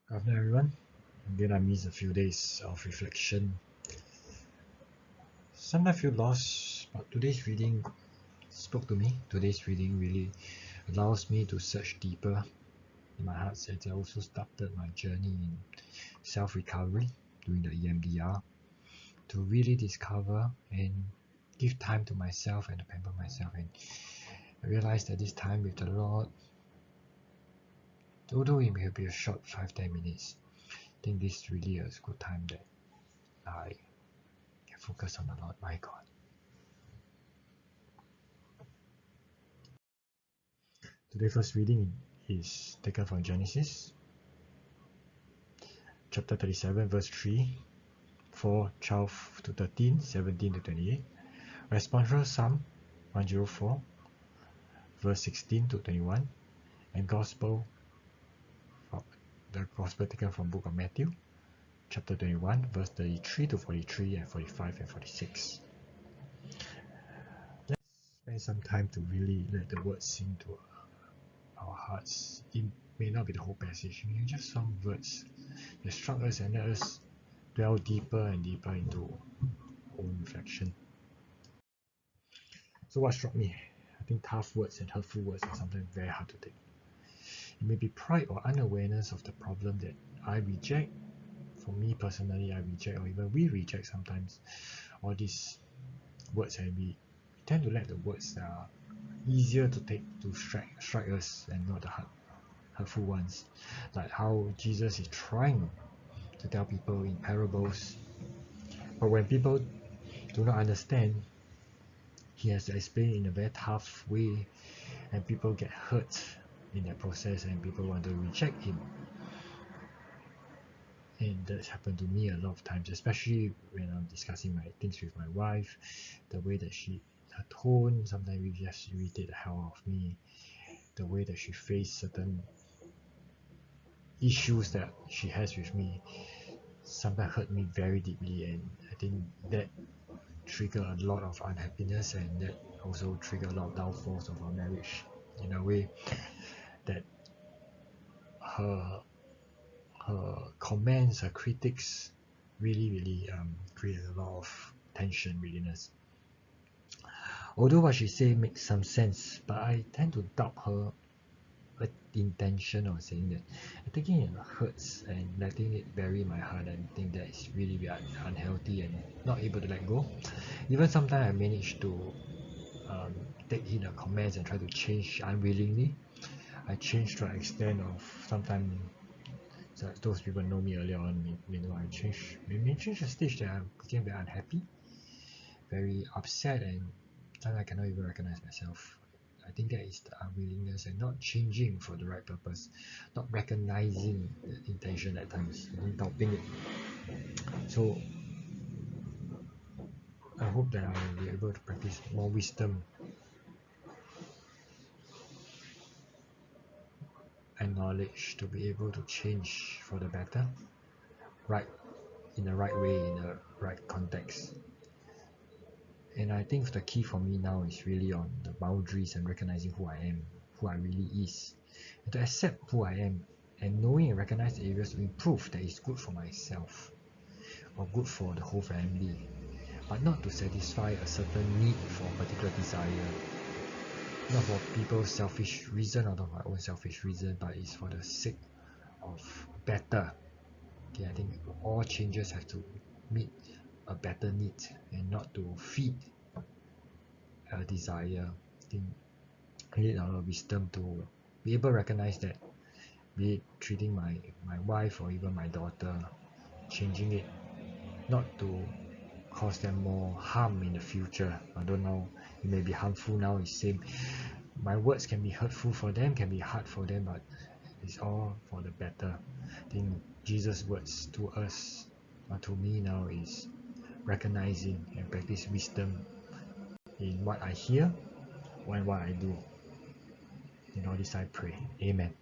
Good afternoon, everyone. Again, I missed a few days of reflection. Sometimes I feel lost, but today's reading spoke to me. Today's reading really allows me to search deeper in my heart, as I also started my journey in self-recovery, doing the EMDR, to really discover and give time to myself and to pamper myself. And I realized that this time with the Lord, although it may be a short 5-10 minutes, I think this is really a good time that I can focus on the Lord, my God. Today's first reading is taken from Genesis, chapter 37, verse 3, 4, 12 to 13, 17 to 28. Responsorial Psalm 104, verse 16 to 21, and the Gospel taken from book of Matthew, chapter 21, verse 33 to 43, and 45 and 46. Let's spend some time to really let the words sink to our hearts. It may not be the whole passage, maybe just some words that struck us and let us dwell deeper and deeper into our own reflection. So what struck me? I think tough words and hurtful words are sometimes very hard to take. It may be pride or unawareness of the problem that I reject. For me personally, I reject, or even we reject sometimes, all these words, and we tend to let the words that are easier to take to strike us and not the hurtful ones. Like how Jesus is trying to tell people in parables, but when people do not understand, he has to explain in a very tough way, and people get hurt in that process, and people want to reject him. And that's happened to me a lot of times, especially when I'm discussing my things with my wife. The way that her tone sometimes will just irritate the hell out of me. The way that she faces certain issues that she has with me sometimes hurt me very deeply, and I think that trigger a lot of unhappiness, and that also trigger a lot of downfalls of our marriage in a way that her comments, her critics really create a lot of tension within us. Although what she say makes some sense, but I tend to doubt her intention of saying that. I think it hurts, and letting it bury my heart, and think that it's really unhealthy and not able to let go. Even sometimes I manage to take in the comments and try to change unwillingly. I change to an extent of sometimes, so those people know me earlier on, may know I may change the stage that I became very unhappy, very upset, and sometimes I cannot even recognize myself. I think that is the unwillingness and not changing for the right purpose, not recognizing the intention at times, and doubting it. So I hope that I will be able to practice more wisdom and knowledge to be able to change for the better, right, in the right way, in the right context. And I think the key for me now is really on the boundaries and recognizing who I am, who I really is, and to accept who I am, and knowing and recognize the areas to improve that is good for myself or good for the whole family, but not to satisfy a certain need for a particular desire, not for people's selfish reason or not my own selfish reason, but it's for the sake of better. Okay, I think all changes have to meet a better need and not to feed a desire. I think I need a lot of wisdom to be able to recognize that, be it treating my wife or even my daughter, changing it, not to cause them more harm in the future. I don't know, it may be harmful now, it's same. My words can be hurtful for them, can be hard for them, but it's all for the better. I think Jesus' words to us, or to me now, is recognizing and practice wisdom in what I hear and what I do. In all this I pray. Amen.